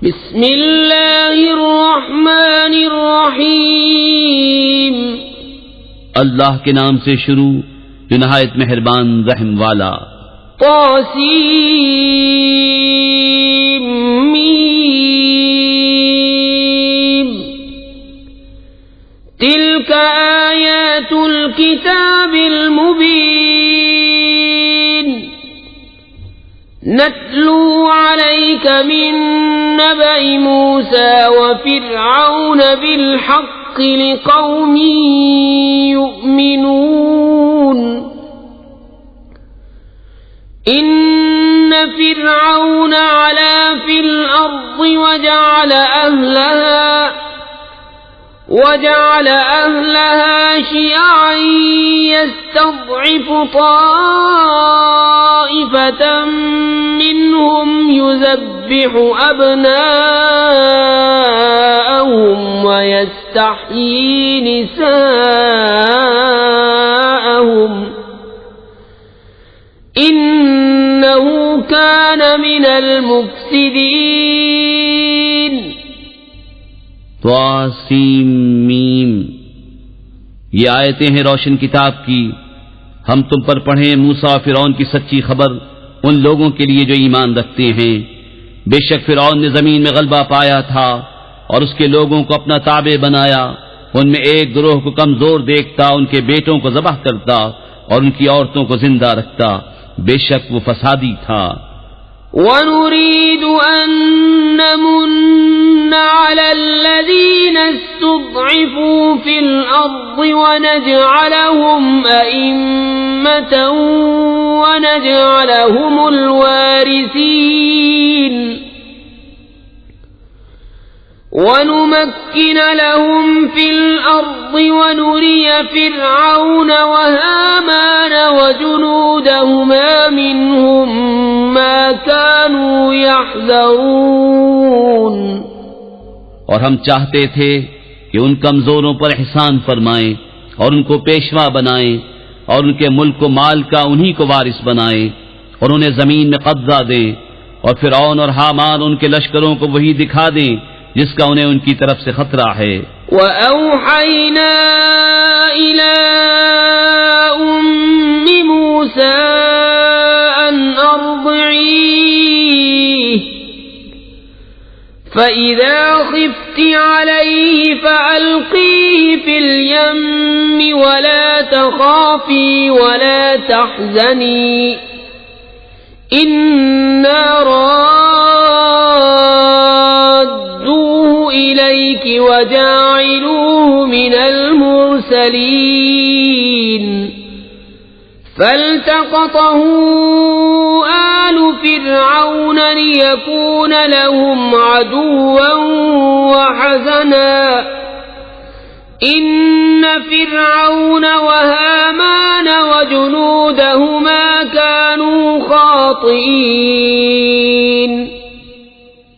بسم اللہ الرحمن الرحیم، اللہ کے نام سے شروع جو نہایت مہربان رحم والا۔ طاسیم میم، تلک آیات الکتاب المبین، نتلو علیک من نبأ موسى وفرعون بالحق لقوم يؤمنون إن فرعون علا في الأرض وجعل أهلها شيعا يستضعف طائفة منهم يذبح أبناءهم ويستحيي نساءهم إنه كان من المفسدين۔ طاسیم میم، یہ آیتیں ہیں روشن کتاب کی۔ ہم تم پر پڑھیں موسیٰ فرعون کی سچی خبر ان لوگوں کے لیے جو ایمان رکھتے ہیں۔ بے شک فرعون نے زمین میں غلبہ پایا تھا اور اس کے لوگوں کو اپنا تابع بنایا۔ ان میں ایک گروہ کو کمزور دیکھتا، ان کے بیٹوں کو ذبح کرتا اور ان کی عورتوں کو زندہ رکھتا۔ بے شک وہ فسادی تھا۔ وَنُرِيدُ أَن نَّمُنَّ عَلَى الَّذِينَ اسْتُضْعِفُوا فِي الْأَرْضِ وَنَجْعَلَهُمْ أَئِمَّةً وَنَجْعَلَهُمُ الْوَارِثِينَ وَنُمَكِّنَ لَهُمْ فِي الْأَرْضِ وَنُرِيَ فِرْعَوْنَ وَهَامَانَ وَجُنُودَهُمَا مِنْهُمْ مَا كَانُوا يَحْذَرُونَ۔ اور ہم چاہتے تھے کہ ان کمزوروں پر احسان فرمائیں اور ان کو پیشوا بنائیں اور ان کے ملک و مال کا انہی کو وارث بنائیں اور انہیں زمین میں قبضہ دیں، اور فرعون اور حامان ان کے لشکروں کو وہی دکھا دیں جس کا انہیں ان کی طرف سے خطرہ ہے۔ وَأَوْحَيْنَا إِلَىٰ أُمِّ مُوسَىٰ أَنْ أَرْضِعِيهِ فَإِذَا خِفْتِ عَلَيْهِ فَأَلْقِيهِ فِي الْيَمِّ وَلَا تَخَافِي وَلَا تَحْزَنِي إِنَّا إِلَيْكِ وَجَاعِلُوهُ مِنَ الْمُرْسَلِينَ فَالْتَقَطَهُ آلُ فِرْعَوْنَ لِيَكُونَ لَهُمْ عَدُوًّا وَحَزَنًا إِنَّ فِرْعَوْنَ وَهَامَانَ وَجُنُودَهُمَا كَانُوا خَاطِئِينَ۔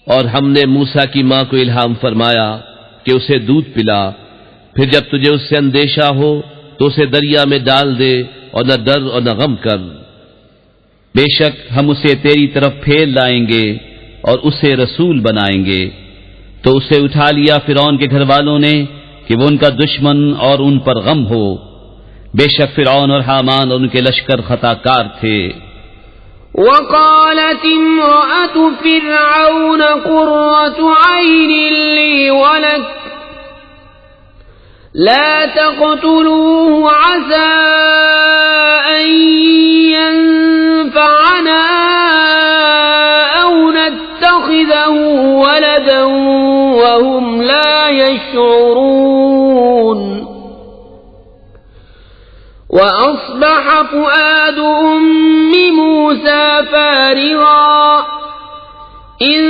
اور ہم نے موسیٰ کی ماں کو الہام فرمایا کہ اسے دودھ پلا، پھر جب تجھے اس سے اندیشہ ہو تو اسے دریا میں ڈال دے اور نہ ڈر اور نہ غم کر۔ بے شک ہم اسے تیری طرف پھیر لائیں گے اور اسے رسول بنائیں گے۔ تو اسے اٹھا لیا فرعون کے گھر والوں نے کہ وہ ان کا دشمن اور ان پر غم ہو۔ بے شک فرعون اور حامان اور ان کے لشکر خطا کار تھے۔ وقالت امرأة فرعون قرة عين لي ولك لا تقتلوه عسى أن ينفعنا أو نتخذه ولدا وهم لا يشعرون۔ وَأَصْبَحَ فُؤَادُ أُمِّ مُوسَىٰ فَارِغًا إِن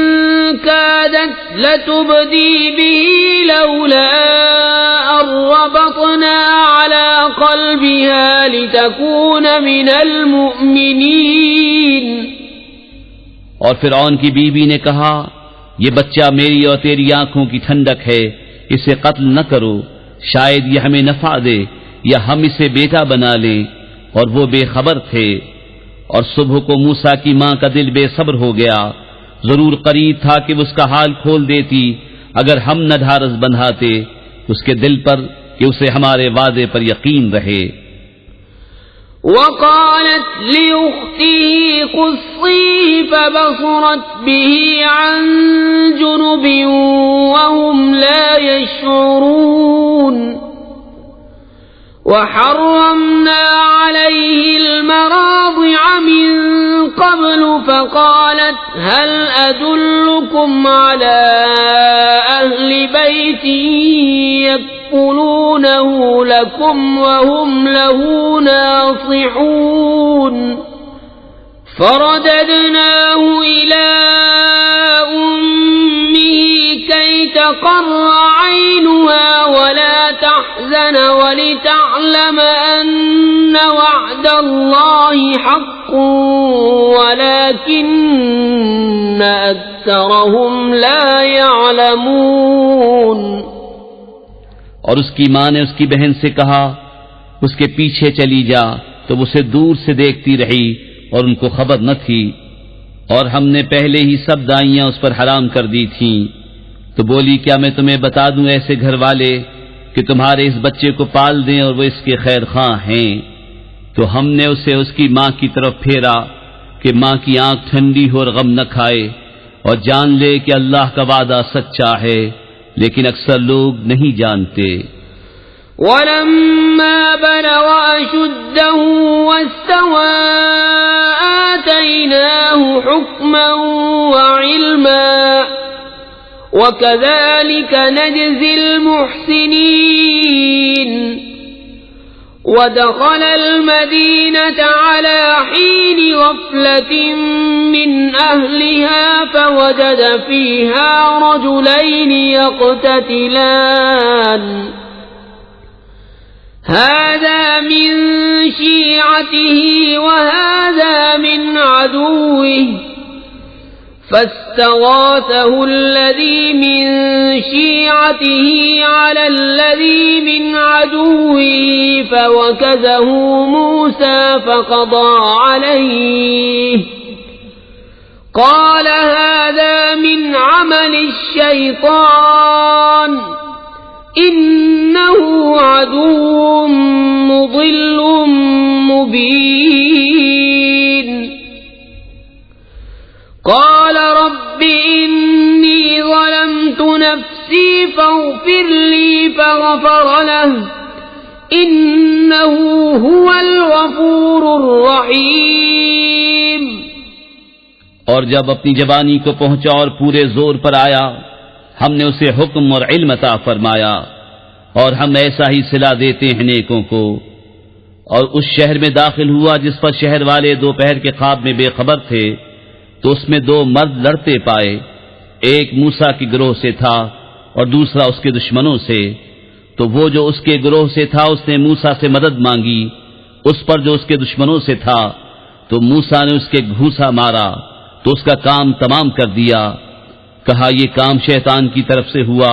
كَادَتْ لَتُبْدِي بِهِ لَوْلَا أَن رَّبَطْنَا عَلَىٰ قَلْبِهَا لِتَكُونَ مِنَ الْمُؤْمِنِينَ۔ اور فرعون کی بیوی نے کہا، یہ بچہ میری اور تیری آنکھوں کی ٹھنڈک ہے، اسے قتل نہ کرو، شاید یہ ہمیں نفع دے یا ہم اسے بیٹا بنا لیں۔ اور وہ بے خبر تھے۔ اور صبح کو موسیٰ کی ماں کا دل بے صبر ہو گیا، ضرور قریب تھا کہ اس کا حال کھول دیتی اگر ہم نہ ڈھارس بندھاتے اس کے دل پر کہ اسے ہمارے وعدے پر یقین رہے۔ وقالت لأخته قصيه فبصرت به عن جنب وهم لا يشعرون وحرمنا عليه المراضع من قبل فقالت هل أدلكم على أهل بيت يكفلونه لكم وهم له ناصحون فرددناه إلى أمه كي تقر عينها ولا تحزن ولتعلم أن وعد الله حق ولكن أكثرهم لا يعلمون۔ اور اس کی ماں نے اس کی بہن سے کہا اس کے پیچھے چلی جا، تو اسے دور سے دیکھتی رہی اور ان کو خبر نہ تھی، اور ہم نے پہلے ہی سب دائیاں اس پر حرام کر دی تھیں۔ تو بولی کیا میں تمہیں بتا دوں ایسے گھر والے کہ تمہارے اس بچے کو پال دیں اور وہ اس کے خیر خواہ ہیں؟ تو ہم نے اسے اس کی ماں کی طرف پھیرا کہ ماں کی آنکھ ٹھنڈی ہو اور غم نہ کھائے اور جان لے کہ اللہ کا وعدہ سچا ہے، لیکن اکثر لوگ نہیں جانتے۔ وَلَمَّا بَلَغَ أَشُدَّهُ وَاسْتَوَى آتَيْنَاهُ حُكْمًا وَعِلْمًا وَكَذَلِكَ نَجْزِي الْمُحْسِنِينَ۔ وَدَخَلَ الْمَدِينَةَ عَلَى حِينِ غَفْلَةٍ مِّنْ أَهْلِهَا فَوَجَدَ فِيهَا رَجُلَيْنِ يَقْتَتِلَانِ هَذَا مِنْ شِيعَتِهِ وَهَذَا مِنْ عَدُوِّهِ فاستغاثه الذي من شيعته على الذي من عدوه فوكزه موسى فقضى عليه قال هذا من عمل الشيطان إنه عدو مضل مبين۔ قال رب إني ظلمت نفسي فاغفر لي فغفر له إنه هو الغفور الرحيم۔ اور جب اپنی جوانی کو پہنچا اور پورے زور پر آیا ہم نے اسے حکم اور علم عطا فرمایا، اور ہم ایسا ہی صلہ دیتے ہیں نیکوں کو۔ اور اس شہر میں داخل ہوا جس پر شہر والے دوپہر کے خواب میں بے خبر تھے، تو اس میں دو مرد لڑتے پائے، ایک موسیٰ کے گروہ سے تھا اور دوسرا اس کے دشمنوں سے۔ تو وہ جو اس کے گروہ سے تھا اس نے موسیٰ سے مدد مانگی اس پر جو اس کے دشمنوں سے تھا، تو موسیٰ نے اس کے گھوسا مارا تو اس کا کام تمام کر دیا۔ کہا یہ کام شیطان کی طرف سے ہوا،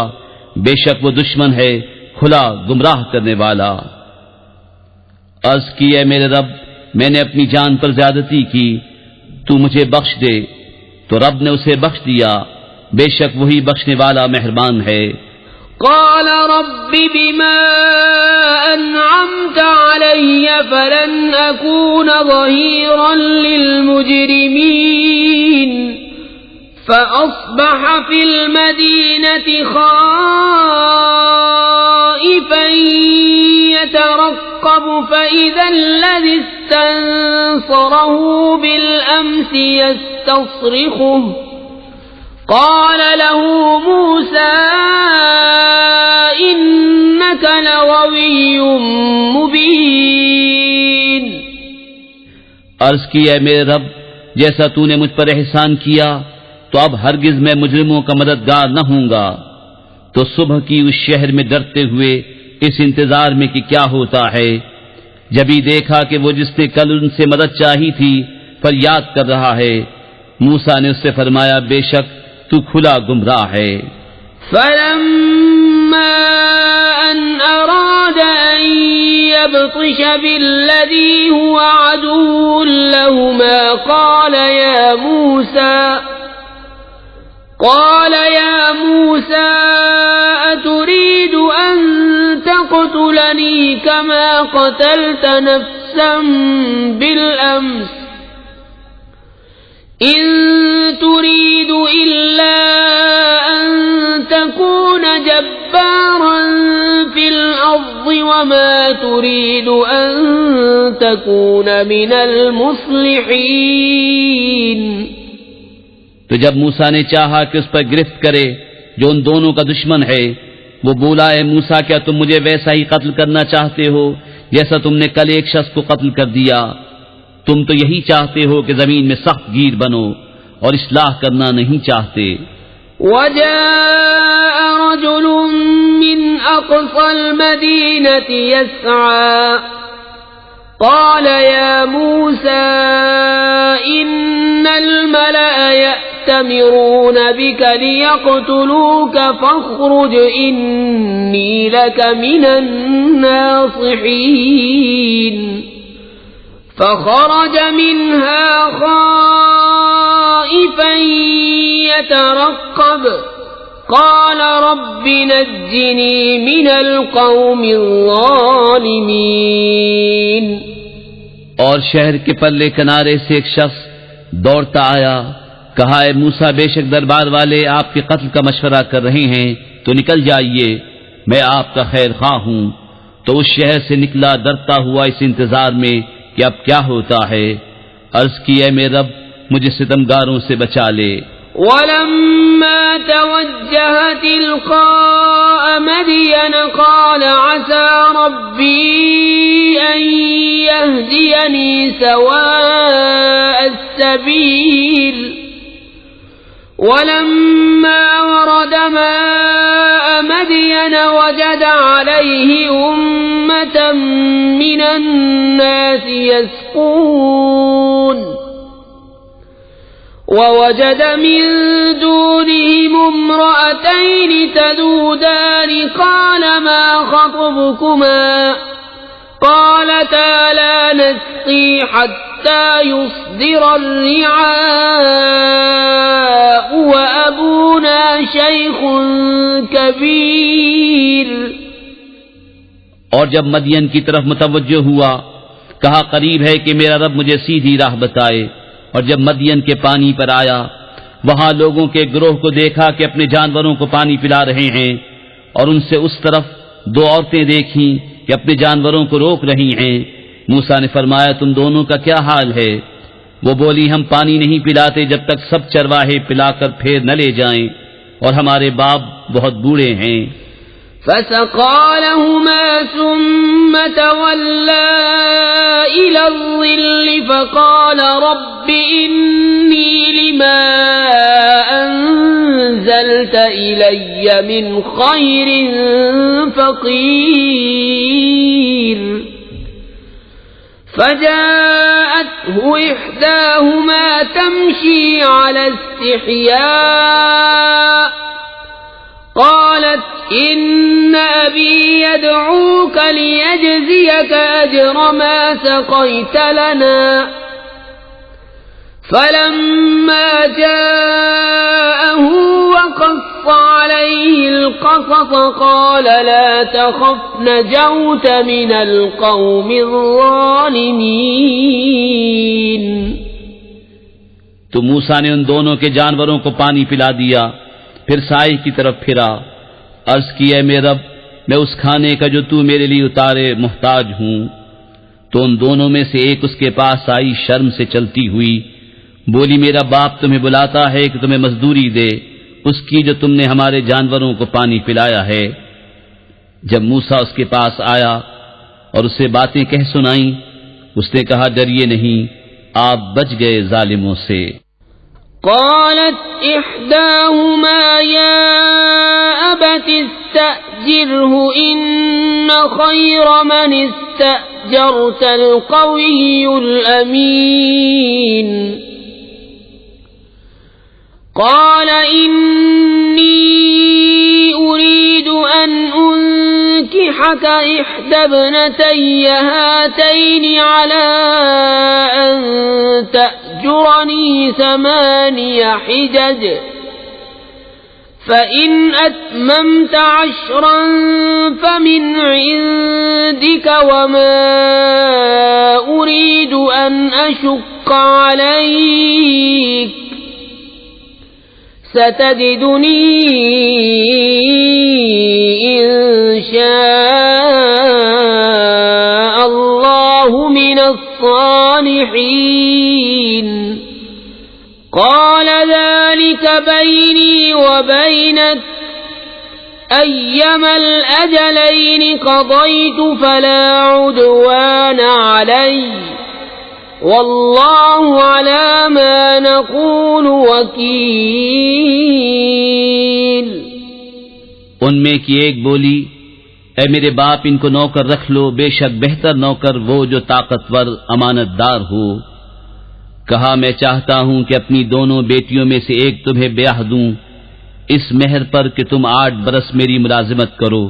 بے شک وہ دشمن ہے کھلا گمراہ کرنے والا۔ عرض کی اے میرے رب میں نے اپنی جان پر زیادتی کی، تو مجھے بخش دے، تو رب نے اسے بخش دیا، بے شک وہی بخشنے والا مہربان ہے۔ قال رب بما أنعمت علي فلن أكون ظهيرا للمجرمين فأصبح في المدينة خائفا يترقب فإذا الذي استنصره بالأمس يستصرخه قال له موسى إنك لغوي مبين۔ عرض کی اے میرے رب جیسا تو نے مجھ پر احسان کیا تو اب ہرگز میں مجرموں کا مددگار نہ ہوں گا۔ تو صبح کی اس شہر میں ڈرتے ہوئے اس انتظار میں کہ کیا ہوتا ہے، جب ہی دیکھا کہ وہ جس نے کل ان سے مدد چاہی تھی فریاد کر رہا ہے۔ موسیٰ نے اس سے فرمایا بے شک تو کھلا گمراہ ہے۔ فلما أن أراد أن يبطش بالذي هو عدو لهما قال يا موسى قال يا موسى أتريد أن تقتلني كما قتلت نفسا بالأمس إن تريد إلا أن تكون جبارا في الأرض وما تريد أن تكون من المصلحين. تو جب موسیٰ نے چاہا کہ اس پر گرفت کرے جو ان دونوں کا دشمن ہے، وہ بولا اے موسیٰ کیا تم مجھے ویسا ہی قتل کرنا چاہتے ہو جیسا تم نے کل ایک شخص کو قتل کر دیا؟ تم تو یہی چاہتے ہو کہ زمین میں سخت گیر بنو اور اصلاح کرنا نہیں چاہتے. وجاء رجل من أقصى المدينة يسعى قال يا موسى إن الملأ يأتمرون بك ليقتلوك فاخرج إني لك من الناصحين. فخرج منها خائفا يترقب قال رب نجني من القوم الظالمين. اور شہر کے پلے کنارے سے ایک شخص دوڑتا آیا، کہا اے موسیٰ بے شک دربار والے آپ کے قتل کا مشورہ کر رہے ہیں تو نکل جائیے، میں آپ کا خیر خواہ ہوں. تو اس شہر سے نکلا ڈرتا ہوا اس انتظار میں کہ اب کیا ہوتا ہے. عرض کی اے میرے رب مجھے ستمگاروں سے بچا لے. ولما توجه تلقاء مدين قال عسى ربي أن يهديني سواء السبيل. ولما ورد ماء مدين وجد عليه أمة من الناس يسقون ووجد من دونهم امرأتين تذودان قال ما خطبكما قالتا لا نسقي حتى يصدر الرعاء وأبونا شيخ كبير. اور جب مدین کی طرف متوجہ ہوا کہا قریب ہے کہ میرا رب مجھے سیدھی راہ بتائے. اور جب مدین کے پانی پر آیا وہاں لوگوں کے گروہ کو دیکھا کہ اپنے جانوروں کو پانی پلا رہے ہیں، اور ان سے اس طرف دو عورتیں دیکھیں کہ اپنے جانوروں کو روک رہی ہیں. موسیٰ نے فرمایا تم دونوں کا کیا حال ہے؟ وہ بولی ہم پانی نہیں پلاتے جب تک سب چرواہے پلا کر پھر نہ لے جائیں، اور ہمارے باپ بہت بوڑھے ہیں. فسقى لهما ثم تولى إلى الظل فقال رب إني لما أنزلت إلي من خير فقير. فجاءته إحداهما تمشي على استحياء قالت إن أبي يدعوك ليجزيك أجر ما سقيت لنا. فلما جاءه وقص عليه القصص قال لا تخف نجوت من القوم الظالمين. تو موسیٰ نے ان دونوں کے جانوروں کو پانی پلا دیا، پھر سائے کی طرف پھرا. عرض کی اے میرے رب میں اس کھانے کا جو تو میرے لیے اتارے محتاج ہوں. تو ان دونوں میں سے ایک اس کے پاس آئی شرم سے چلتی ہوئی، بولی میرا باپ تمہیں بلاتا ہے کہ تمہیں مزدوری دے اس کی جو تم نے ہمارے جانوروں کو پانی پلایا ہے. جب موسیٰ اس کے پاس آیا اور اسے باتیں کہہ سنائیں، اس نے کہا ڈریے نہیں، آپ بچ گئے ظالموں سے. قالت إحداهما يا أبت استأجره إن خير من استأجرت القوي الأمين. قال إني أريد أن أنكحك إحدى ابنتي هاتين على أن تأجرني 8 حجج فإن أتممت 10 فمن عندك وما أريد أن أشق عليك ستجدني إن شاء الله من الصالحين قال ذلك بيني وبينك أيما الأجلين قضيت فلا عدوان علي واللہ علی ما نقول وکیل۔ ان میں کی ایک بولی، اے میرے باپ ان کو نوکر رکھ لو، بے شک بہتر نوکر وہ جو طاقتور امانت دار ہو۔ کہا میں چاہتا ہوں کہ اپنی دونوں بیٹیوں میں سے ایک تمہیں بیاہ دوں اس مہر پر کہ تم 8 برس میری ملازمت کرو،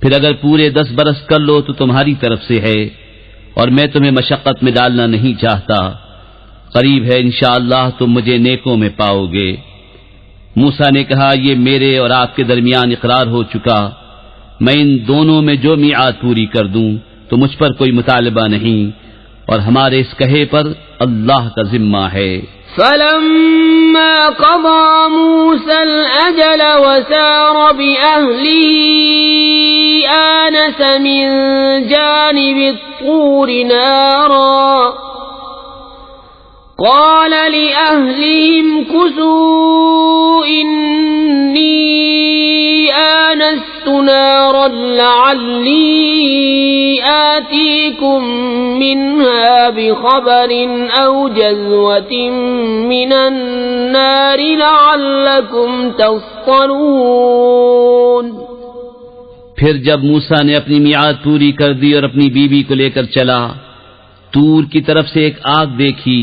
پھر اگر پورے 10 برس کر لو تو تمہاری طرف سے ہے، اور میں تمہیں مشقت میں ڈالنا نہیں چاہتا، قریب ہے انشاءاللہ تم مجھے نیکوں میں پاؤ گے۔ موسیٰ نے کہا یہ میرے اور آپ کے درمیان اقرار ہو چکا، میں ان دونوں میں جو میعاد پوری کر دوں تو مجھ پر کوئی مطالبہ نہیں، اور ہمارے اس کہے پر اللہ کا ذمہ ہے۔ فلما قضى موسى الأجل وسار بأهله آنس من جانب الطور نارا قال لأهلهم كثوا إني آنست نارا لعلي آتيكم منها بخبر أو جذوة من النار لعلكم تصطلون۔ پھر جب موسیٰ نے اپنی میعاد پوری کر دی اور اپنی بیوی کو لے کر چلا، طور کی طرف سے ایک آگ دیکھی،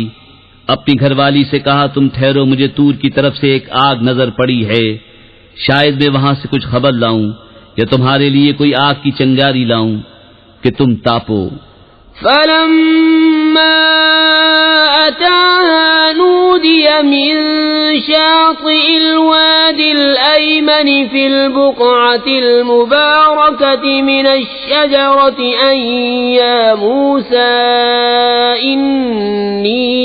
اپنی گھر والی سے کہا تم ٹھہرو، مجھے طور کی طرف سے ایک آگ نظر پڑی ہے، شاید میں وہاں سے کچھ خبر لاؤں یا تمہارے لیے کوئی آگ کی چنگاری لاؤں کہ تم تاپو۔ فلما أتاها نودي من شاطئ الوادي الأيمن في البقعة المباركة من الشجرة أن يا موسى إني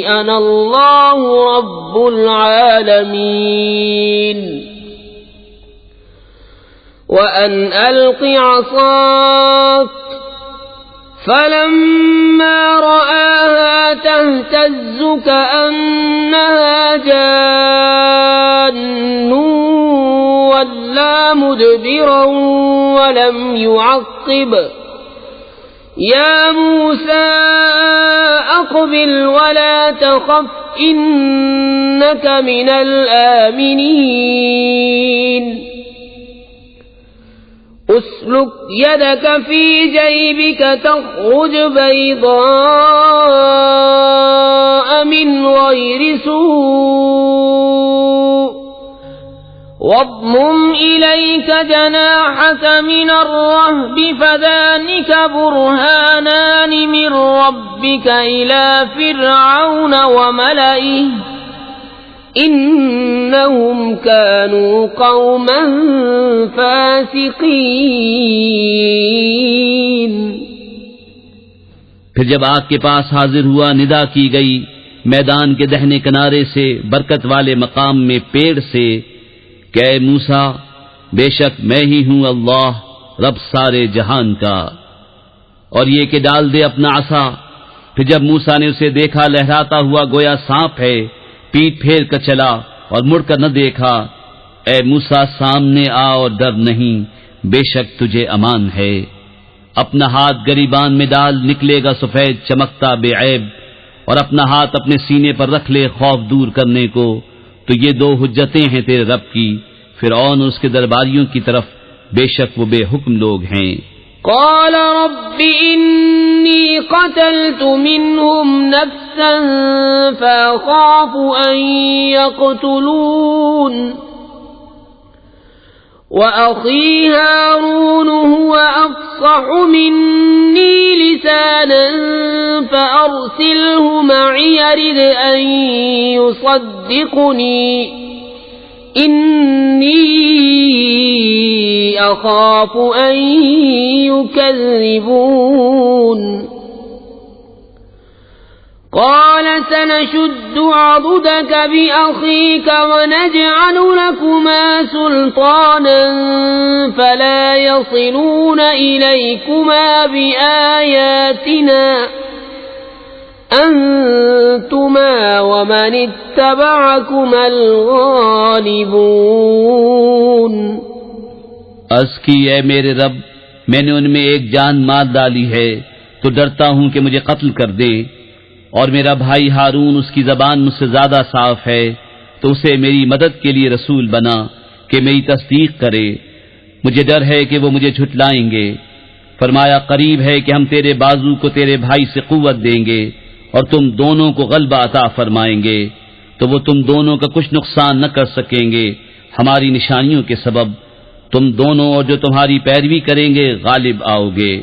أنا الله رب العالمين وأن ألق عصاك فلما رآها تهتز كأنها جان ولا مدبرا ولم يعقب يا موسى أقبل ولا تخف إنك من الآمنين اسلك يدك في جيبك تخرج بيضاء من غير سوء واضمم إليك جناحك من الرهب فذلك برهانان من ربك إلى فرعون وملئه انہم كانوا قوما فاسقین۔ پھر جب آگ کے پاس حاضر ہوا ندا کی گئی میدان کے دہنے کنارے سے برکت والے مقام میں پیڑ سے کہ اے موسیٰ بے شک میں ہی ہوں اللہ رب سارے جہان کا، اور یہ کہ ڈال دے اپنا عصا۔ پھر جب موسیٰ نے اسے دیکھا لہراتا ہوا گویا سانپ ہے، پیٹ پھیر کر چلا اور مڑ کر نہ دیکھا۔ اے موسیٰ سامنے آ اور ڈر نہیں، بے شک تجھے امان ہے۔ اپنا ہاتھ گریبان میں ڈال، نکلے گا سفید چمکتا بے عیب، اور اپنا ہاتھ اپنے سینے پر رکھ لے خوف دور کرنے کو، تو یہ 2 حجتیں ہیں تیرے رب کی، فرعون اور اس کے درباریوں کی طرف، بے شک وہ بے حکم لوگ ہیں۔ قال رب إني قتلت منهم نفسا فأخاف أن يقتلون وأخي هارون هو أفصح مني لسانا فأرسله معي يرد أن يصدقني إني أخاف أن يكذبون قال سنشد عضدك بأخيك ونجعل لكما سلطانا فلا يصلون إليكما بآياتنا أنتما ومن اتبعكما الغالبون عرض کی اے میرے رب، میں نے ان میں ایک جان مار ڈالی ہے تو ڈرتا ہوں کہ مجھے قتل کر دے، اور میرا بھائی ہارون اس کی زبان مجھ سے زیادہ صاف ہے، تو اسے میری مدد کے لیے رسول بنا کہ میری تصدیق کرے، مجھے ڈر ہے کہ وہ مجھے جھٹلائیں گے۔ فرمایا قریب ہے کہ ہم تیرے بازو کو تیرے بھائی سے قوت دیں گے اور تم دونوں کو غلبہ عطا فرمائیں گے، تو وہ تم دونوں کا کچھ نقصان نہ کر سکیں گے ہماری نشانیوں کے سبب، تم دونوں اور جو تمہاری پیروی کریں گے غالب آؤ گے۔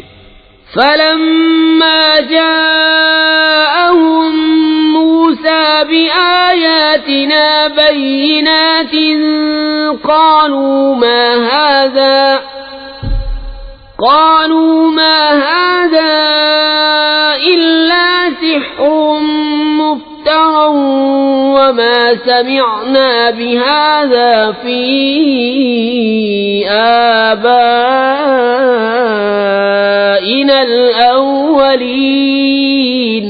فلما جاءهم موسى بآياتنا بينات قالوا ما هذا إلا سحر مفترى وما سمعنا بهذا في آبائنا الأولين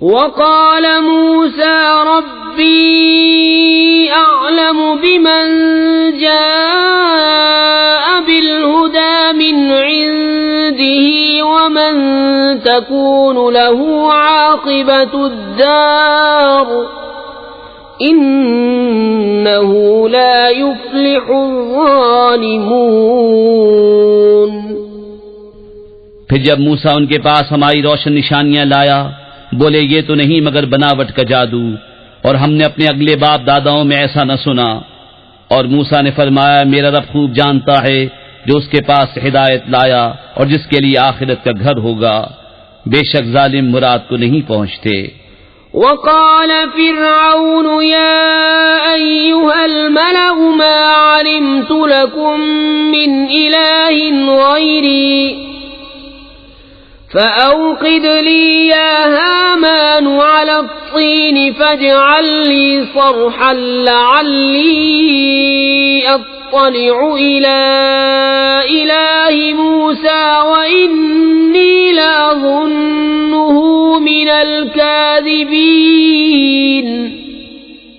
وقال موسى ربي أعلم بمن جاء بالهدى من عنده ومن تكون له عاقبة الدار إنه لا يفلح الظالمون۔ پھر جب موسیٰ ان کے پاس ہماری روشن نشانیاں لایا، بولے یہ تو نہیں مگر بناوٹ کا جادو، اور ہم نے اپنے اگلے باپ داداؤں میں ایسا نہ سنا۔ اور موسیٰ نے فرمایا میرا رب خوب جانتا ہے جو اس کے پاس ہدایت لایا اور جس کے لیے آخرت کا گھر ہوگا، بے شک ظالم مراد کو نہیں پہنچتے۔ وقال فرعون يا أيها الملأ ما علمت لكم من إله غيري فأوقد لي يا هامان على الطين فاجعل لي صرحا لعلي أطلع إلى إله موسى وإني لأظنه من الكاذبين۔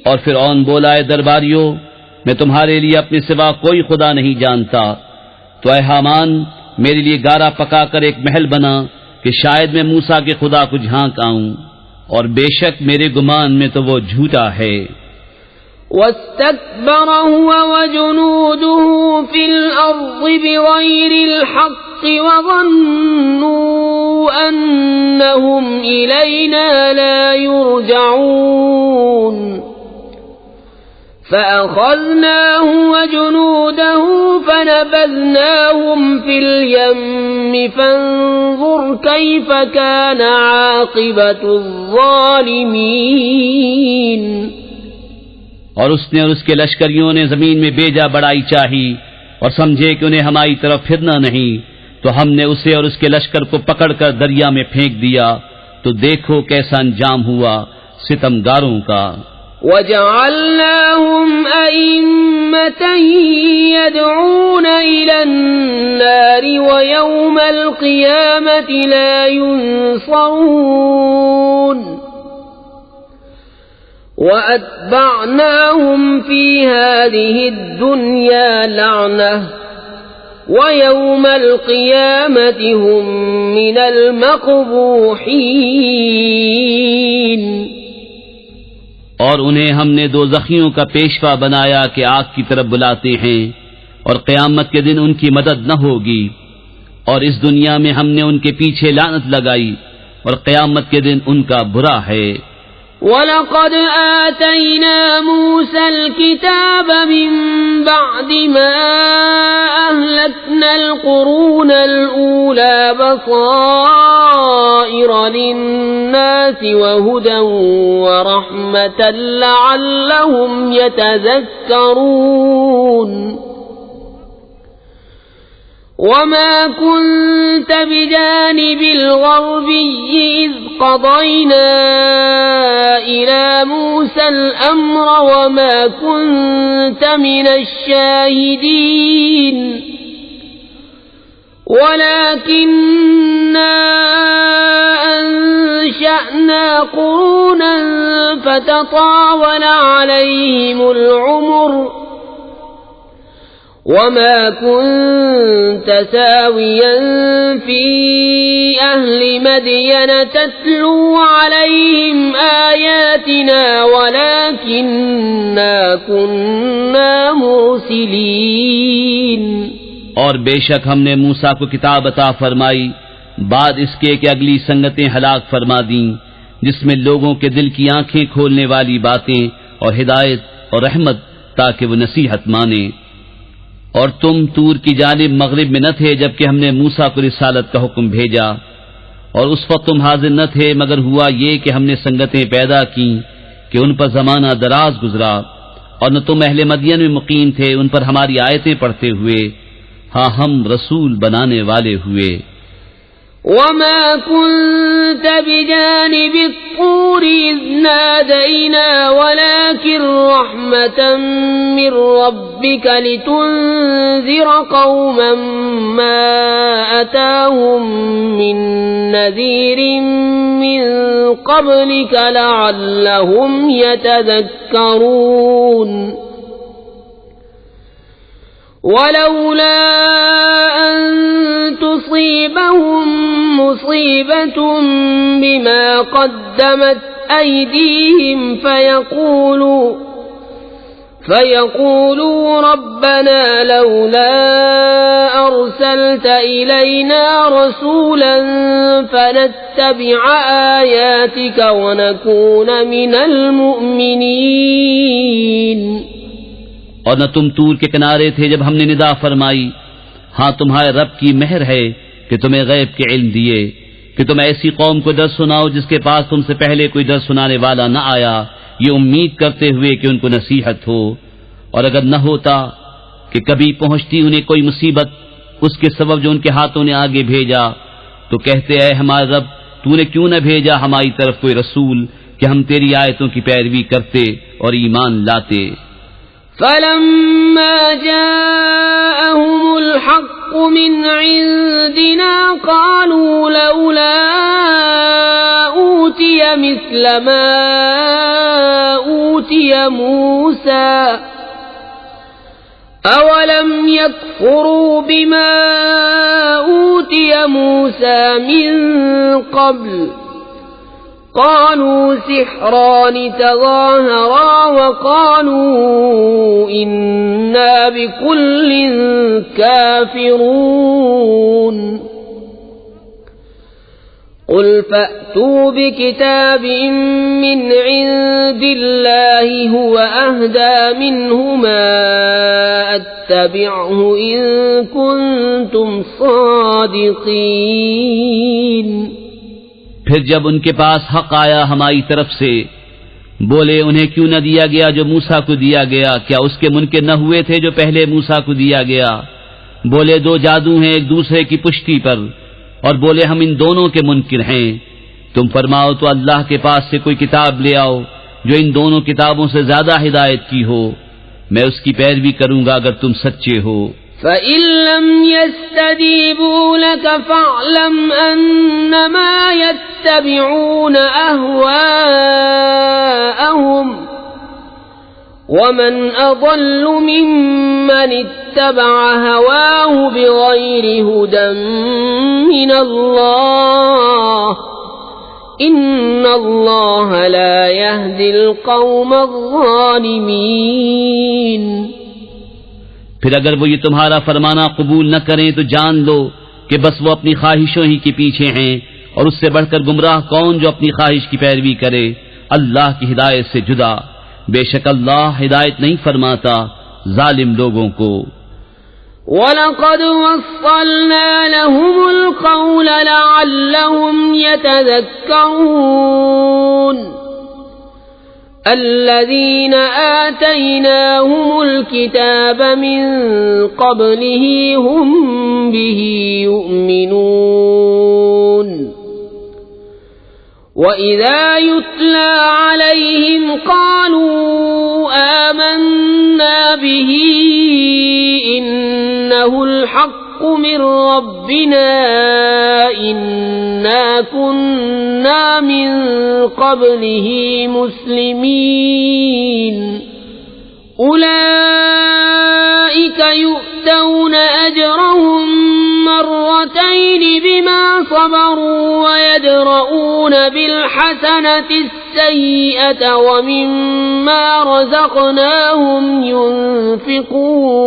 اور فرعون بولا اے درباریوں، میں تمہارے لیے اپنے سوا کوئی خدا نہیں جانتا، تو اے حامان میرے لیے گارا پکا کر ایک محل بنا کہ شاید میں موسیٰ کے خدا کو جھانک آؤں، اور بے شک میرے گمان میں تو وہ جھوٹا ہے۔ واستكبر هو وجنوده في الأرض بغير الحق وظنوا أنهم إلينا لا يرجعون فأخذناه وجنوده فنبذناهم في اليم فانظر كيف كان عاقبة الظالمين۔ اور اس نے اور اس کے لشکریوں نے زمین میں بیجا بڑائی چاہی، اور سمجھے کہ انہیں ہماری طرف پھرنا نہیں، تو ہم نے اسے اور اس کے لشکر کو پکڑ کر دریا میں پھینک دیا، تو دیکھو کیسا انجام ہوا ستمگاروں کا۔ وَجَعَلْنَاهُمْ أَئِمَّةً يَدْعُونَ إِلَى النَّارِ وَيَوْمَ الْقِيَامَةِ لَا يُنصَرُونَ وَأَتْبَعْنَاهُمْ فِي هَذِهِ الدُّنْيَا لَعْنَةً وَيَوْمَ الْقِيَامَةِ هُمْ مِنَ الْمَقْبُوحِينَ۔ اور انہیں ہم نے دوزخیوں کا پیشوا بنایا کہ آگ کی طرف بلاتے ہیں، اور قیامت کے دن ان کی مدد نہ ہوگی، اور اس دنیا میں ہم نے ان کے پیچھے لعنت لگائی، اور قیامت کے دن ان کا برا ہے۔ وَلَقَدْ آتَيْنَا مُوسَى الْكِتَابَ مِن بَعْدِ مَا أهلكنا القرون الأولى بصائر للناس وهدى ورحمة لعلهم يتذكرون وما كنت بجانب الغربي إذ قضينا إلى موسى الأمر وما كنت من الشاهدين ولكننا أنشأنا قرونا فتطاول عليهم العمر وما كنت ساويا في أهل مدين تتلو عليهم آياتنا ولكننا كنا مرسلين اور بے شک ہم نے موسیٰ کو کتاب عطا فرمائی بعد اس کے کہ اگلی سنگتیں ہلاک فرما دیں جس میں لوگوں کے دل کی آنکھیں کھولنے والی باتیں اور ہدایت اور رحمت تاکہ وہ نصیحت مانیں۔ اور تم طور کی جانب مغرب میں نہ تھے جبکہ ہم نے موسیٰ کو رسالت کا حکم بھیجا، اور اس وقت تم حاضر نہ تھے مگر ہوا یہ کہ ہم نے سنگتیں پیدا کیں کہ ان پر زمانہ دراز گزرا، اور نہ تم اہل مدین میں مقیم تھے ان پر ہماری آیتیں پڑھتے ہوئے، ہاں ہم رسول بنانے والے ہوئے۔ وما كنت بجانب الطور إذ نادينا ولكن رحمة من ربك لتنذر قوما ما أتاهم من نذير من قبلك لعلهم يتذكرون ولولا أن تصيبهم مصيبة بما قدمت أيديهم فيقولوا ربنا لولا أرسلت إلينا رسولا فنتبع آياتك ونكون من المؤمنين۔ اور نہ تم طور کے کنارے تھے جب ہم نے ندا فرمائی، ہاں تمہارے رب کی مہر ہے کہ تمہیں غیب کے علم دیے کہ تم ایسی قوم کو ڈر سناؤ جس کے پاس تم سے پہلے کوئی ڈر سنانے والا نہ آیا، یہ امید کرتے ہوئے کہ ان کو نصیحت ہو۔ اور اگر نہ ہوتا کہ کبھی پہنچتی انہیں کوئی مصیبت اس کے سبب جو ان کے ہاتھوں نے آگے بھیجا تو کہتے اے ہمارے رب تو نے کیوں نہ بھیجا ہماری طرف کوئی رسول کہ ہم تیری آیتوں کی پیروی کرتے اور ایمان لاتے۔ فلما جاءهم الحق من عندنا قالوا لولا أوتي مثل ما أوتي موسى أولم يكفروا بما أوتي موسى من قبل قالوا سحران تظاهرا وقالوا إنا بكل كافرون قل فأتوا بكتاب من عند الله هو أهدى منهما أتبعه إن كنتم صادقين۔ پھر جب ان کے پاس حق آیا ہماری طرف سے بولے انہیں کیوں نہ دیا گیا جو موسیٰ کو دیا گیا، کیا اس کے منکر نہ ہوئے تھے جو پہلے موسیٰ کو دیا گیا؟ بولے دو جادو ہیں ایک دوسرے کی پشتی پر، اور بولے ہم ان دونوں کے منکر ہیں۔ تم فرماؤ تو اللہ کے پاس سے کوئی کتاب لے آؤ جو ان دونوں کتابوں سے زیادہ ہدایت کی ہو، میں اس کی پیروی کروں گا اگر تم سچے ہو۔ فَإِن لَّمْ يَسْتَجِيبُوا لَكَ فَاعْلَمْ أَنَّمَا يَتَّبِعُونَ أَهْوَاءَهُمْ وَمَنْ أَضَلُّ مِمَّنِ اتَّبَعَ هَوَاهُ بِغَيْرِ هُدًى مِّنَ اللَّهِ إِنَّ اللَّهَ لَا يَهْدِي الْقَوْمَ الظَّالِمِينَ۔ پھر اگر وہ یہ تمہارا فرمانا قبول نہ کریں تو جان لو کہ بس وہ اپنی خواہشوں ہی کے پیچھے ہیں، اور اس سے بڑھ کر گمراہ کون جو اپنی خواہش کی پیروی کرے اللہ کی ہدایت سے جدا۔ بے شک اللہ ہدایت نہیں فرماتا ظالم لوگوں کو۔ وَلَقَدْ وَصَّلْنَا لَهُمُ الْقَوْلَ لَعَلَّهُمْ يَتَذَكَّرُونَ الَّذِينَ آتَيْنَاهُمُ الْكِتَابَ مِنْ قَبْلِهِ هُمْ بِهِ يُؤْمِنُونَ وَإِذَا يُتْلَى عَلَيْهِمْ قَالُوا آمَنَّا بِهِ إِنَّهُ الْحَقُّ مِنْ رَبِّنَا إِنَّا كُنَّا مِنْ قَبْلِهِ مُسْلِمِينَ أُولَئِكَ يُؤْتَوْنَ أَجْرَهُمْ مرتين بما صبروا ويدرؤون بالحسنة السيئة ومما رزقناهم ينفقون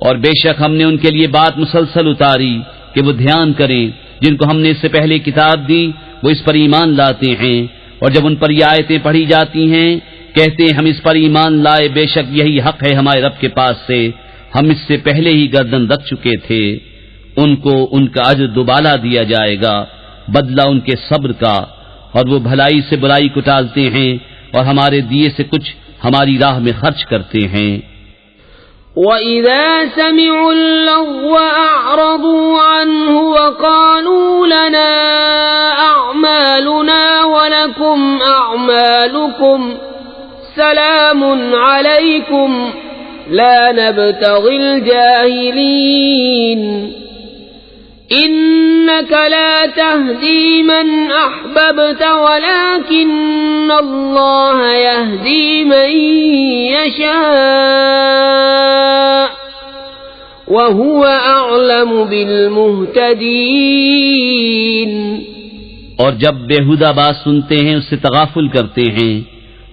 اور بے شک ہم نے ان کے لیے بات مسلسل اتاری کہ وہ دھیان کریں جن کو ہم نے اس سے پہلے کتاب دی وہ اس پر ایمان لاتے ہیں، اور جب ان پر یہ آیتیں پڑھی جاتی ہیں کہتے ہیں ہم اس پر ایمان لائے، بے شک یہی حق ہے ہمارے رب کے پاس سے، ہم اس سے پہلے ہی گردن رکھ چکے تھے۔ ان کو ان کا اجر دوبالا دیا جائے گا، بدلہ ان کے صبر کا، اور وہ بھلائی سے برائی کو ٹالتے ہیں اور ہمارے دیے سے کچھ ہماری راہ میں خرچ کرتے ہیں۔ وَإِذَا سَمِعُوا اللَّغْوَ أَعْرَضُوا عَنْهُ وَقَالُوا لَنَا أَعْمَالُنَا وَلَكُمْ أَعْمَالُكُمْ سَلَامٌ عَلَيْكُمْ لا نبتغي الجاهلين إنك لا تهدي من أحببت ولكن الله يهدي من يشاء وهو أعلم بالمهتدين۔ اور جب بےہودہ بات سنتے ہیں اس سے تغافل کرتے ہیں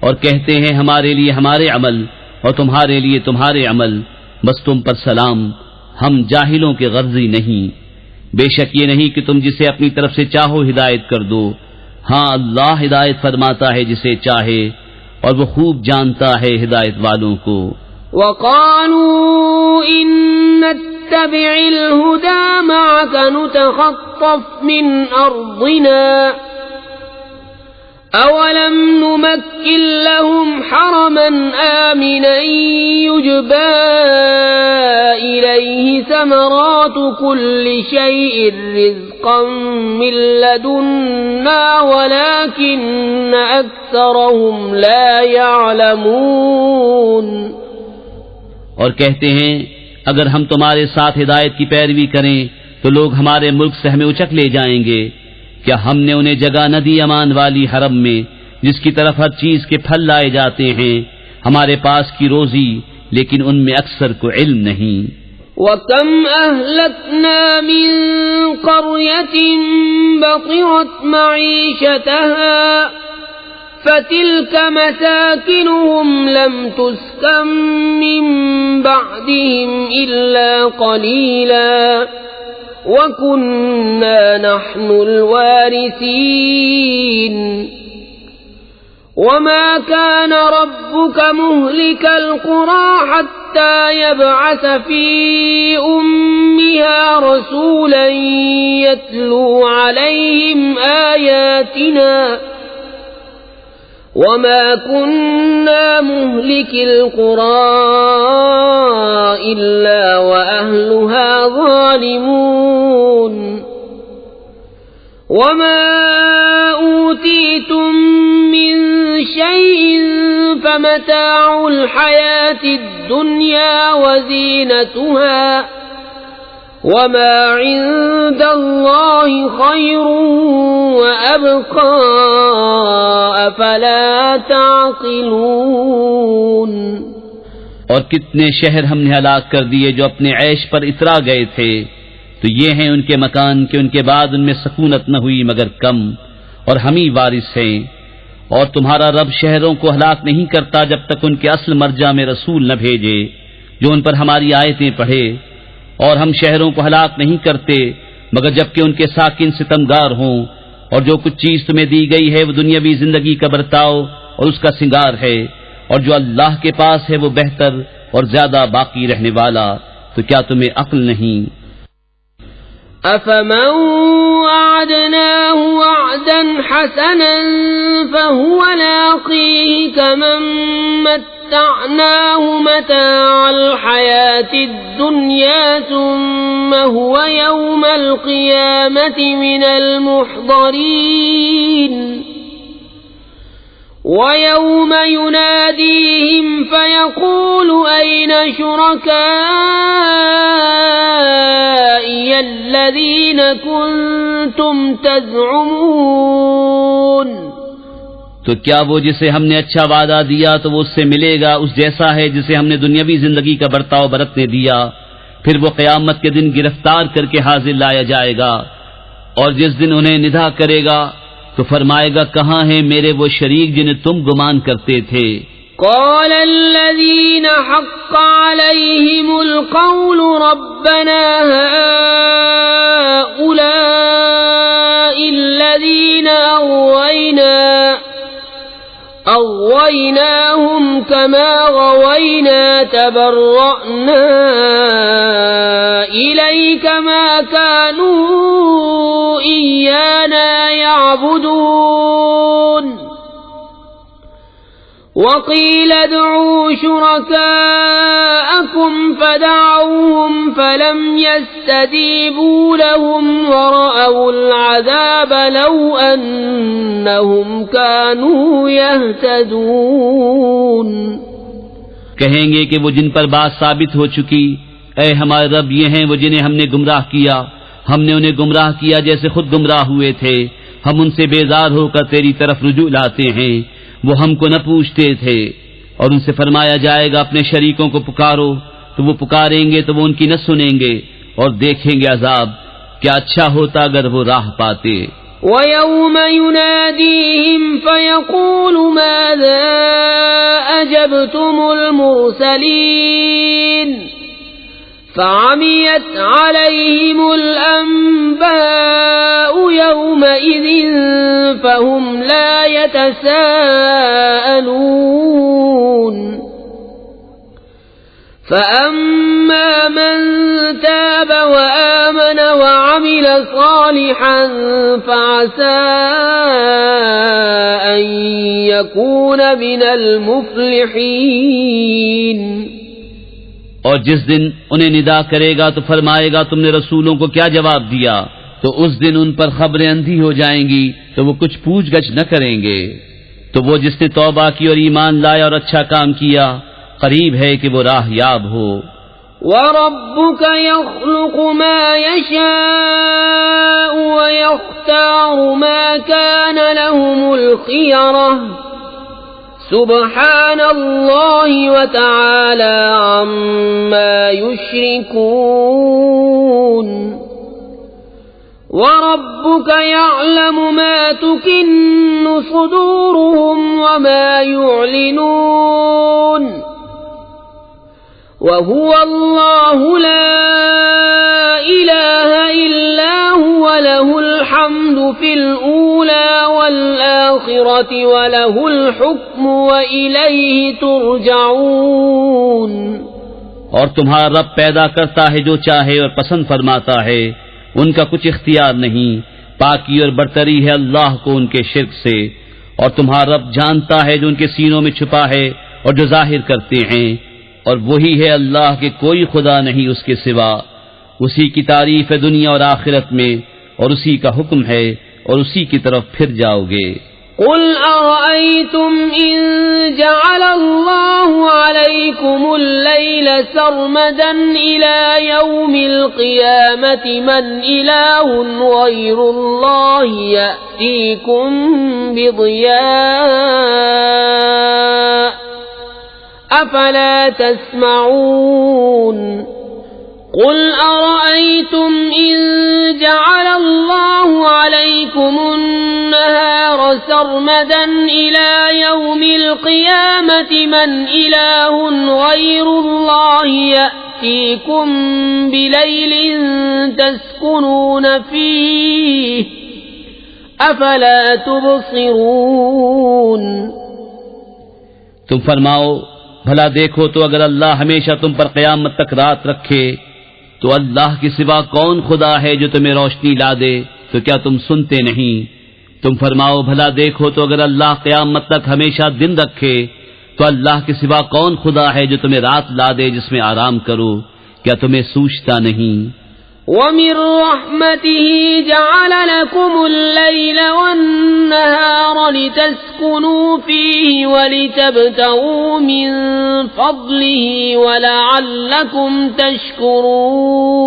اور کہتے ہیں ہمارے لیے ہمارے عمل اور تمہارے لیے تمہارے عمل، بس تم پر سلام، ہم جاہلوں کے غرضی نہیں۔ بے شک یہ نہیں کہ تم جسے اپنی طرف سے چاہو ہدایت کر دو، ہاں اللہ ہدایت فرماتا ہے جسے چاہے، اور وہ خوب جانتا ہے ہدایت والوں کو۔ وَقَالُوا إِن نَّتَّبِعِ الْهُدَى مَعَكَ نُتَخَطَّفْ مِنْ أَرْضِنَا أَوَلَمْ نُمَكِّنْ لَهُمْ حَرَمًا آمِنًا يُجْبَى إِلَيْهِ ثَمَرَاتُ كُلِّ شَيْءٍ رِزْقًا مِّن لَّدُنَّا وَلَكِنَّ أَكْثَرَهُمْ لَا يَعْلَمُونَ۔ اور کہتے ہیں اگر ہم تمہارے ساتھ ہدایت کی پیروی کریں تو لوگ ہمارے ملک سے ہمیں اچک لے جائیں گے، کیا ہم نے انہیں جگہ نہ دی امان والی حرم میں جس کی طرف ہر چیز کے پھل لائے جاتے ہیں، ہمارے پاس کی روزی، لیکن ان میں اکثر کو علم نہیں۔ وَكَمْ أَهْلَكْنَا مِنْ قَرْيَةٍ بَطِرَتْ مَعِيشَتَهَا فَتِلْكَ مَسَاكِنُهُمْ لَمْ تُسْكَنْ مِنْ بَعْدِهِمْ إِلَّا قَلِيلًا وَكُنَّا نَحْنُ الْوَارِثِينَ وَمَا كَانَ رَبُّكَ مُهْلِكَ الْقُرَى حَتَّى يَبْعَثَ فِي أُمِّهَا رَسُولًا يَتْلُو عَلَيْهِمْ آيَاتِنَا وَمَا كُنَّا مُهْلِكِ الْقُرَى إِلَّا وَأَهْلُهَا ظَالِمُونَ وَمَا أُوتِيتُم مِّن شَيْءٍ فَمَتَاعُ الْحَيَاةِ الدُّنْيَا وَزِينَتُهَا وَمَا عِندَ اللَّهِ خَيْرٌ وَأَبْقَىٰ أَفَلَا تَعْقِلُونَ۔ اور کتنے شہر ہم نے ہلاک کر دیے جو اپنے عیش پر اترا گئے تھے، تو یہ ہیں ان کے مکان کہ ان کے بعد ان میں سکونت نہ ہوئی مگر کم، اور ہم ہی وارث ہیں۔ اور تمہارا رب شہروں کو ہلاک نہیں کرتا جب تک ان کے اصل مرجع میں رسول نہ بھیجے جو ان پر ہماری آیتیں پڑھے، اور ہم شہروں کو ہلاک نہیں کرتے مگر جبکہ ان کے ساکن ستمگار ہوں، اور جو کچھ چیز تمہیں دی گئی ہے وہ دنیاوی زندگی کا برتاؤ اور اس کا سنگار ہے، اور جو اللہ کے پاس ہے وہ بہتر اور زیادہ باقی رہنے والا، تو کیا تمہیں عقل نہیں؟ أفمن وعدناه وعدا حسنا فهو لاقيه كمن متعناه متاع الحياة الدنيا ثم هو يوم القيامة من المحضرين ويوم يناديهم فيقول أين شركائي الذين كنتم تزعمون؟ تو کیا وہ جسے ہم نے اچھا وعدہ دیا تو وہ اس سے ملے گا اس جیسا ہے جسے ہم نے دنیاوی زندگی کا برتاؤ برتنے دیا؟ پھر وہ قیامت کے دن گرفتار کر کے حاضر لایا جائے گا، اور جس دن انہیں ندا کرے گا تو فرمائے گا کہاں ہیں میرے وہ شریک جنہیں تم گمان کرتے تھے؟ قال الذين حق عليهم القول ربنا هؤلاء الذين أغويناهم كما غوينا تبرأنا إليك ما كانوا إيانا يعبدون وقيل ادعوا شركاءكم فدعوهم فلم يستجيبوا لهم ورأوا العذاب لو أنهم كانوا يهتدون۔ کہیں گے کہ وہ جن پر بات ثابت ہو چکی، اے ہمارے رب یہ ہیں وہ جنہیں ہم نے گمراہ کیا، ہم نے انہیں گمراہ کیا جیسے خود گمراہ ہوئے تھے، ہم ان سے بیزار ہو کر تیری طرف رجوع لاتے ہیں، وہ ہم کو نہ پوچھتے تھے۔ اور ان سے فرمایا جائے گا اپنے شریکوں کو پکارو، تو وہ پکاریں گے تو وہ ان کی نہ سنیں گے اور دیکھیں گے عذاب، کیا اچھا ہوتا اگر وہ راہ پاتے۔ وَيَوْمَ يُنَادِيهِمْ فَيَقُولُ مَاذَا أَجَبْتُمُ الْمُرْسَلِينَ فَعَمِيَتْ عَلَيْهِمُ الْأَنبَاءُ يَوْمَئِذٍ فَهُمْ لَا يَتَسَاءَلُونَ فَأَمَّا مَنْ تَابَ وَآمَنَ وَعَمِلَ صَالِحًا فَعَسَى أَنْ يَكُونَ مِنَ الْمُفْلِحِينَ۔ اور جس دن انہیں ندا کرے گا تو فرمائے گا تم نے رسولوں کو کیا جواب دیا، تو اس دن ان پر خبریں اندھی ہو جائیں گی تو وہ کچھ پوچھ گچھ نہ کریں گے۔ تو وہ جس نے توبہ کی اور ایمان لایا اور اچھا کام کیا، قریب ہے کہ وہ راہ یاب ہو۔ وَرَبُّكَ يَخْلُقُ مَا يَشَاءُ وَيَخْتَارُ مَا كَانَ لَهُمُ الْخِيَرَةُ سبحان اللہ وتعالی عما یشرکون۔ وَرَبُّكَ يَعْلَمُ مَا تُكِنُّ صُدُورُهُمْ وَمَا يُعْلِنُونَ وَهُوَ اللَّهُ لَا إِلَٰهَ إِلَّا هُوَ لَهُ الْحَمْدُ فِي الْأُولَى وَالْآخِرَةِ وَلَهُ الْحُكْمُ وَإِلَيْهِ تُرْجَعُونَ۔ اور تمہارا رب پیدا کرتا ہے جو چاہے اور پسند فرماتا ہے، ان کا کچھ اختیار نہیں، پاکی اور برتری ہے اللہ کو ان کے شرک سے، اور تمہارا رب جانتا ہے جو ان کے سینوں میں چھپا ہے اور جو ظاہر کرتے ہیں، اور وہی ہے اللہ کہ کوئی خدا نہیں اس کے سوا، اسی کی تعریف ہے دنیا اور آخرت میں، اور اسی کا حکم ہے اور اسی کی طرف پھر جاؤ گے۔ قل أرأيتم إن جعل الله عليكم الليل سرمدا إلى يوم القيامة من إله غير الله يأتيكم بضياء أفلا تسمعون قل أرأيتم إن جعل الله عليكم النهار سرمدا إلى يوم القيامة من إله غير الله يأتيكم بليل تسكنون فيه أفلا تبصرون۔ تم فرماؤ بھلا دیکھو تو اگر اللہ ہمیشہ تم پر قیامت تک رات رکھے تو اللہ کے سوا کون خدا ہے جو تمہیں روشنی لا دے؟ تو کیا تم سنتے نہیں؟ تم فرماؤ بھلا دیکھو تو اگر اللہ قیامت تک ہمیشہ دن رکھے تو اللہ کے سوا کون خدا ہے جو تمہیں رات لا دے جس میں آرام کرو؟ کیا تمہیں سوچتا نہیں؟ وَمِن رَّحْمَتِهِ جَعَلَ لَكُمُ اللَّيْلَ وَالنَّهَارَ لِتَسْكُنُوا فِيهِ وَلِتَبْتَغُوا مِن فَضْلِهِ وَلَعَلَّكُمْ تَشْكُرُونَ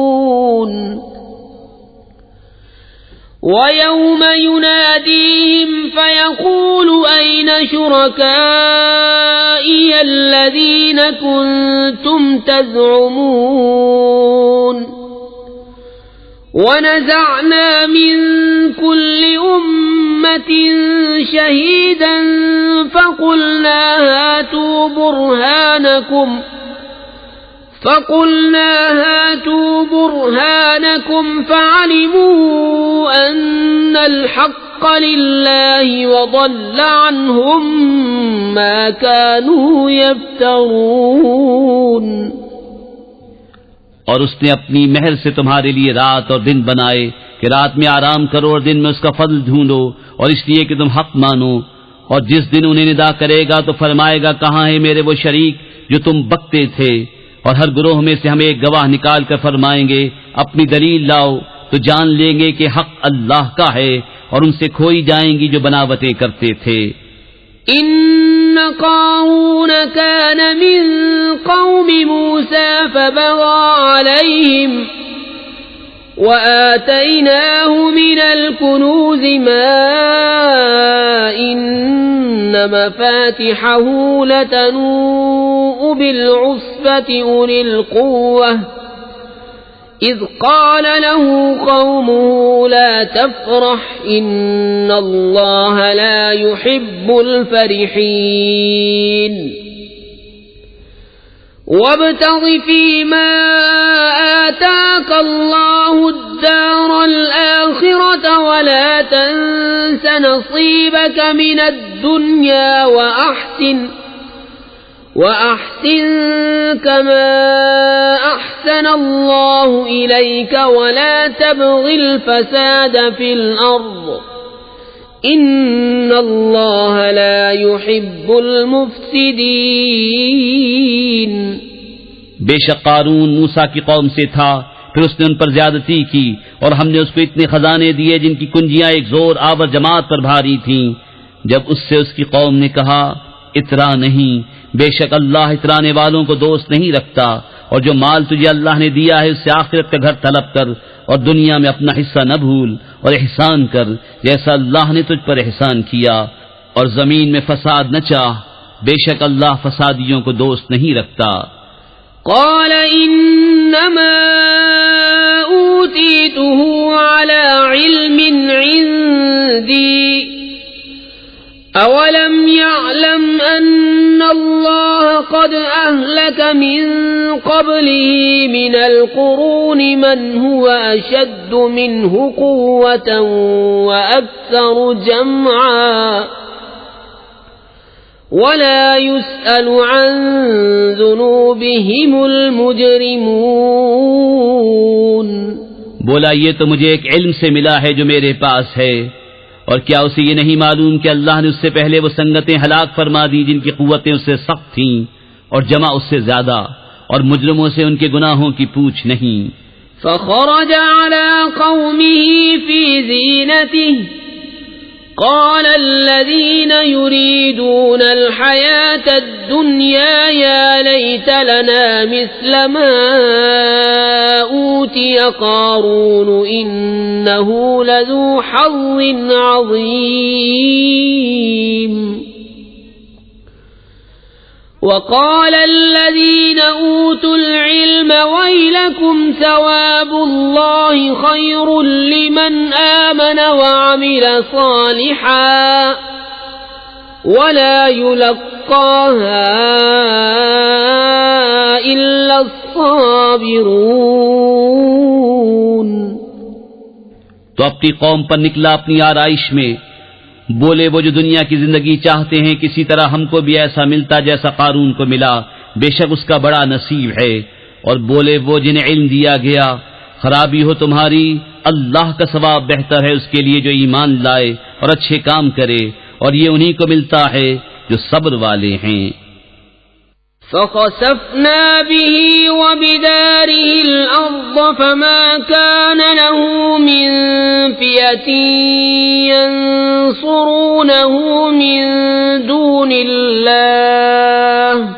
وَيَوْمَ يُنَادِيهِمْ فَيَقُولُ أَيْنَ شُرَكَائِيَ الَّذِينَ كُنتُمْ تَزْعُمُونَ وَنَزَعْنَا مِن كُلِّ أُمَّةٍ شَهِيدًا فَقُلْنَا هَاتُوا بُرْهَانَكُمْ فَعَلِمُوا أَنَّ الْحَقَّ لِلَّهِ وَضَلَّ عَنْهُمْ مَا كَانُوا يَفْتَرُونَ اور اس نے اپنی مہر سے تمہارے لیے رات اور دن بنائے کہ رات میں آرام کرو اور دن میں اس کا فضل ڈھونڈو، اور اس لیے کہ تم حق مانو۔ اور جس دن انہیں ندا کرے گا تو فرمائے گا کہاں ہیں میرے وہ شریک جو تم بکتے تھے؟ اور ہر گروہ میں سے ہم ایک گواہ نکال کر فرمائیں گے اپنی دلیل لاؤ، تو جان لیں گے کہ حق اللہ کا ہے اور ان سے کھوئی جائیں گی جو بناوٹیں کرتے تھے۔ إن قارون كان من قوم موسى فبغى عليهم وآتيناه من الكنوز ما إن مفاتحه لتنوء بالعصبة أولي القوة إذ قال له قومه لا تفرح إن الله لا يحب الفرحين وابتغ فيما آتاك الله الدار الآخرة ولا تنس نصيبك من الدنيا وأحسن كما أحسن الله إليك ولا تبغ الفساد في الأرض إن الله لا يحب المفسدين۔ بے شک قارون موسیٰ کی قوم سے تھا، پھر اس نے ان پر زیادتی کی اور ہم نے اس کو اتنے خزانے دیے جن کی کنجیاں ایک زور آور جماعت پر بھاری تھیں۔ جب اس سے اس کی قوم نے کہا اترا نہیں، بے شک اللہ اترانے والوں کو دوست نہیں رکھتا، اور جو مال تجھے اللہ نے دیا ہے اس سے آخرت کا گھر طلب کر اور دنیا میں اپنا حصہ نہ بھول اور احسان کر جیسا اللہ نے تجھ پر احسان کیا، اور زمین میں فساد نہ چاہ، بے شک اللہ فسادیوں کو دوست نہیں رکھتا۔ قال انما اوتیته على علم عندي اولم يعلم ان الله قد اهلك من قبله من القرون من هو اشد منه قوة واكثر جمعا ولا يسأل عن ذنوبهم المجرمون۔ بولا یہ تو مجھے ایک علم سے ملا ہے جو میرے پاس ہے، اور کیا اسے یہ نہیں معلوم کہ اللہ نے اس سے پہلے وہ سنگتیں ہلاک فرما دی جن کی قوتیں اس سے سخت تھیں اور جمع اس سے زیادہ، اور مجرموں سے ان کے گناہوں کی پوچھ نہیں۔ فخرج على قومه في زينته قال الذين يريدون الحياة الدنيا يا ليت لنا مثل ما أوتي قارون إنه لذو حظ عظيم وقال الذين أوتوا العلم ويلكم ثواب الله خير لمن آمن وعمل صالحا ولا يلقاها إلا الصابرون۔ تو اپنی قوم پر نکلا اپنی آرائش میں، بولے وہ جو دنیا کی زندگی چاہتے ہیں کسی طرح ہم کو بھی ایسا ملتا جیسا قارون کو ملا، بے شک اس کا بڑا نصیب ہے۔ اور بولے وہ جنہیں علم دیا گیا، خرابی ہو تمہاری، اللہ کا ثواب بہتر ہے اس کے لیے جو ایمان لائے اور اچھے کام کرے، اور یہ انہی کو ملتا ہے جو صبر والے ہیں۔ فخسفنا به وبداره الأرض فما كان له من فئة ينصرونه من دون الله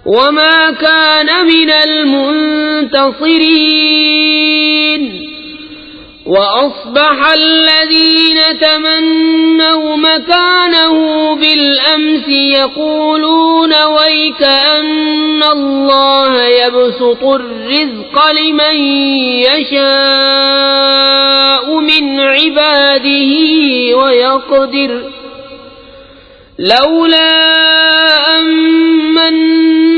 وما كان من المنتصرين وأصبح الذين تمنوا مكانه بالأمس يقولون ويك أن الله يبسط الرزق لمن يشاء من عباده ويقدر لولا أمن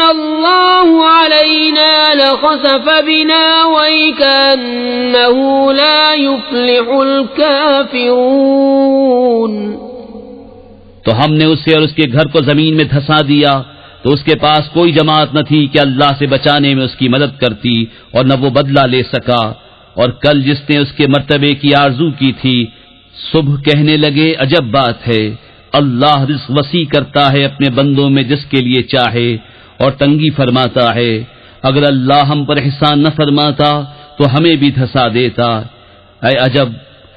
الله علينا لخسف بنا ويكأنه لا يفلح الكافرون۔ تو ہم نے اسے اور اس کے گھر کو زمین میں دھسا دیا تو اس کے پاس کوئی جماعت نہ تھی کہ اللہ سے بچانے میں اس کی مدد کرتی، اور نہ وہ بدلہ لے سکا۔ اور کل جس نے اس کے مرتبے کی آرزو کی تھی، صبح کہنے لگے عجب بات ہے، اللہ رزق وسیع کرتا ہے اپنے بندوں میں جس کے لیے چاہے، اور تنگی فرماتا ہے۔ اگر اللہ ہم پر احسان نہ فرماتا تو ہمیں بھی دھسا دیتا۔ اے عجب،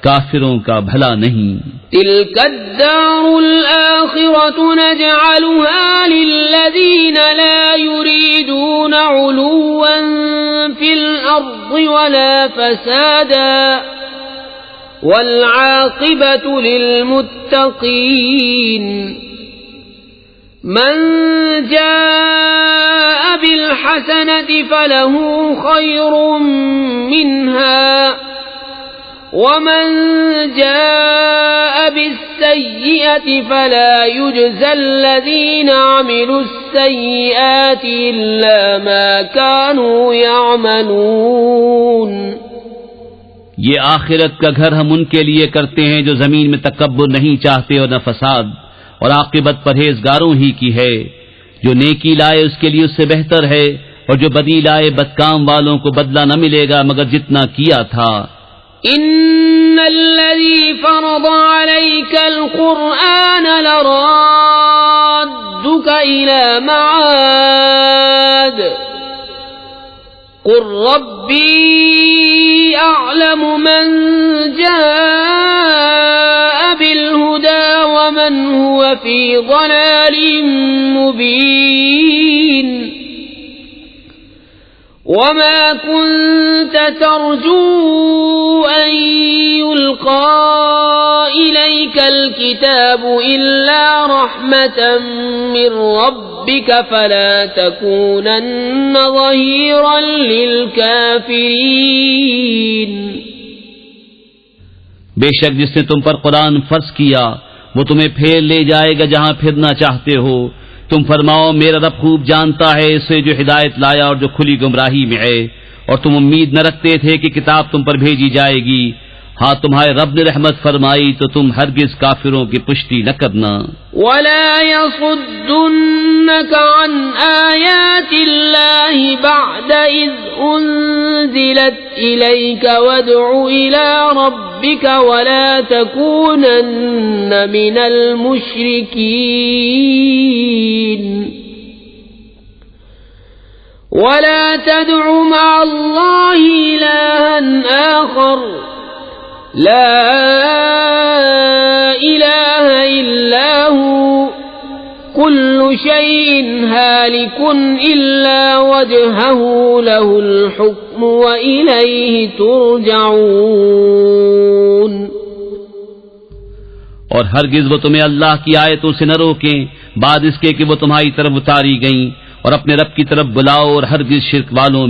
کافروں کا بھلا نہیں۔ تلك الدار الآخرة نجعلها للذين لا يريدون علوا في الأرض ولا فسادا والعاقبة للمتقين۔ من جاء بالحسنة فله خير منها ومن جاء بالسيئة فلا يجزى الذين عملوا السيئات إلا ما كانوا يعملون۔ یہ آخرت کا گھر ہم ان کے لیے کرتے ہیں جو زمین میں تکبر نہیں چاہتے اور نہ فساد، اور عاقبت پرہیزگاروں ہی کی ہے۔ جو نیکی لائے اس کے لیے اس سے بہتر ہے، اور جو بدی لائے بدکام والوں کو بدلہ نہ ملے گا مگر جتنا کیا تھا۔ ان الذي فرض عليك القرآن لرادك إلى معاد قل ربي أعلم من جاء بالهدى ومن هو في ضلال مبين وما كنت ترجو أن يلقى إليك الكتاب إلا رحمة من ربك فلا تكونن ظهيرا للكافرين۔ بے شک جس نے تم پر قرآن فرض کیا وہ تمہیں پھیر لے جائے گا جہاں پھرنا چاہتے ہو۔ تم فرماؤ میرا رب خوب جانتا ہے اسے جو ہدایت لایا اور جو کھلی گمراہی میں ہے، اور تم امید نہ رکھتے تھے کہ کتاب تم پر بھیجی جائے گی۔ ہاں تمہارے رب نے رحمت فرمائی تو تم ہرگز کافروں کی پشتی نہ کرنا۔ ولا يصدنك عن آيات الله بعد إذ أنزلت إليك وادع إلى ربك ولا تكونن من المشركين۔ ولا تدع مع الله إلها آخر لا إله إلا هو كل شيء هالك إلا وجهه له الحكم وإليه ترجعون۔ اور ہرگز وہ تمہیں اللہ کی آیتوں سے نہ روکیں بعد اس کے کہ وہ تمہاری طرف اتاری گئیں، اور اپنے رب کی طرف بلاؤ اور ہرگز شرک والوں